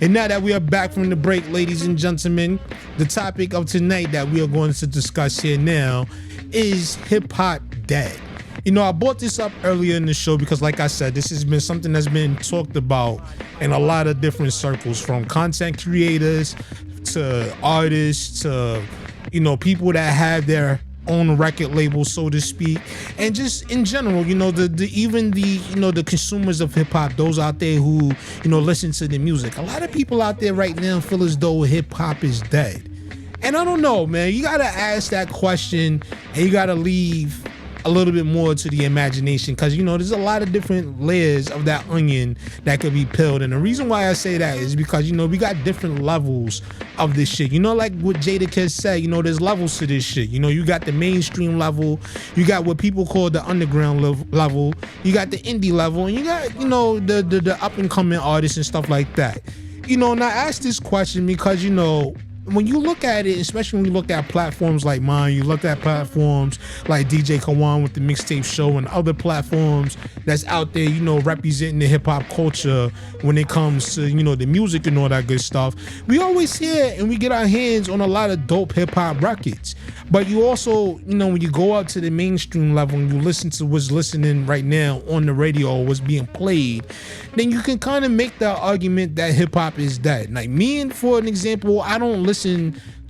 And now that we are back from the break, ladies and gentlemen, the topic of tonight that we are going to discuss here now is hip hop dead. You know, I brought this up earlier in the show because, like I said, this has been something that's been talked about in a lot of different circles, from content creators to artists to, you know, people that have their own record label, so to speak, and just in general, you know, the consumers of hip hop, those out there who, you know, listen to the music. A lot of people out there right now feel as though hip hop is dead. And I don't know, man. You gotta ask that question, and you gotta leave a little bit more to the imagination, because, you know, there's a lot of different layers of that onion that could be peeled. And the reason why I say that is because, you know, we got different levels of this shit. You know, like what Jadakiss said, you know, there's levels to this shit. You know, you got the mainstream level, you got what people call the underground level, you got the indie level, and you got, you know, the up and coming artists and stuff like that. You know, and I ask this question because, you know, when you look at it, especially when you look at platforms like mine, you look at platforms like DJ Kawan with the Mixtape Show and other platforms that's out there, you know, representing the hip hop culture when it comes to, you know, the music and all that good stuff. We always hear and we get our hands on a lot of dope hip hop records. But you also, you know, when you go out to the mainstream level and you listen to what's listening right now on the radio or what's being played, then you can kind of make the argument that hip hop is dead. Like me, and for an example, I don't listen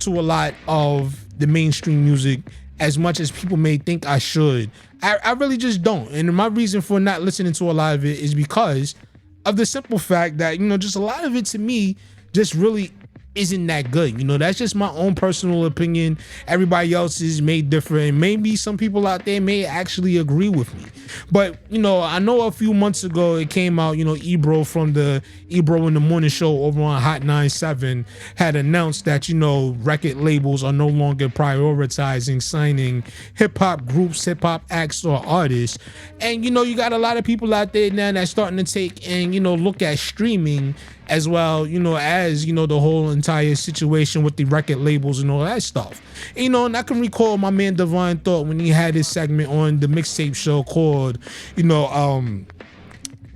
to a lot of the mainstream music as much as people may think I should. I really just don't. And my reason for not listening to a lot of it is because of the simple fact that, you know, just a lot of it to me just really isn't that good. You know, that's just my own personal opinion. Everybody else is made different. Maybe some people out there may actually agree with me. But, you know, I know a few months ago it came out, you know, Ebro from the Ebro in the Morning Show over on Hot 97 had announced that, you know, record labels are no longer prioritizing signing hip-hop groups, hip-hop acts, or artists. And, you know, you got a lot of people out there now that's starting to take and, you know, look at streaming as well, you know, as, you know, the whole entire situation with the record labels and all that stuff. And, you know, and I can recall my man Divine Thought when he had his segment on the Mixtape Show called, you know,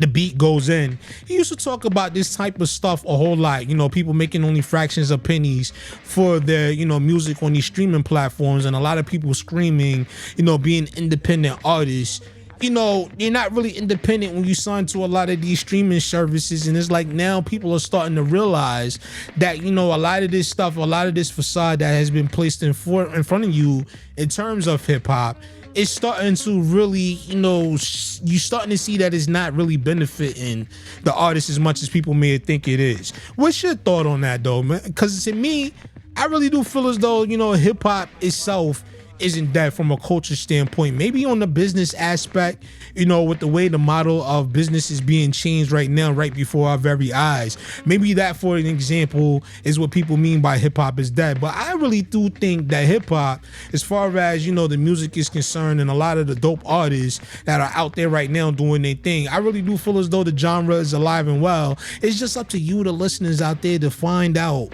The Beat Goes In. He used to talk about this type of stuff a whole lot. You know, people making only fractions of pennies for their, you know, music on these streaming platforms, and a lot of people screaming, you know, being independent artists. You know, you're not really independent when you sign to a lot of these streaming services. And it's like now people are starting to realize that, you know, a lot of this stuff, a lot of this facade that has been placed in front of you in terms of hip hop, it's starting to really, you know, you're starting to see that it's not really benefiting the artist as much as people may think it is. What's your thought on that, though, man? Because to me, I really do feel as though, you know, hip hop itself isn't that from a culture standpoint. Maybe on the business aspect, you know, with the way the model of business is being changed right now, right before our very eyes. Maybe that, for an example, is what people mean by hip hop is dead. But I really do think that hip hop, as far as, you know, the music is concerned, and a lot of the dope artists that are out there right now doing their thing, I really do feel as though the genre is alive and well. It's just up to you, the listeners out there, to find out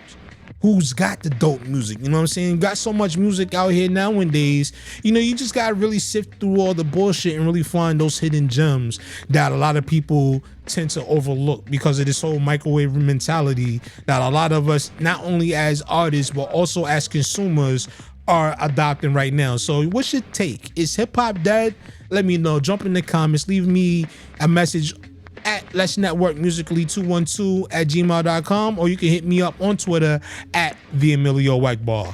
who's got the dope music. You know what I'm saying? You got so much music out here nowadays, you know, you just gotta really sift through all the bullshit and really find those hidden gems that a lot of people tend to overlook because of this whole microwave mentality that a lot of us, not only as artists but also as consumers, are adopting right now. So what's your take? Is hip-hop dead? Let me know. Jump in the comments, leave me a message at Let's Network Musically 212 at gmail.com, or you can hit me up on Twitter at the Emilio Whiteball.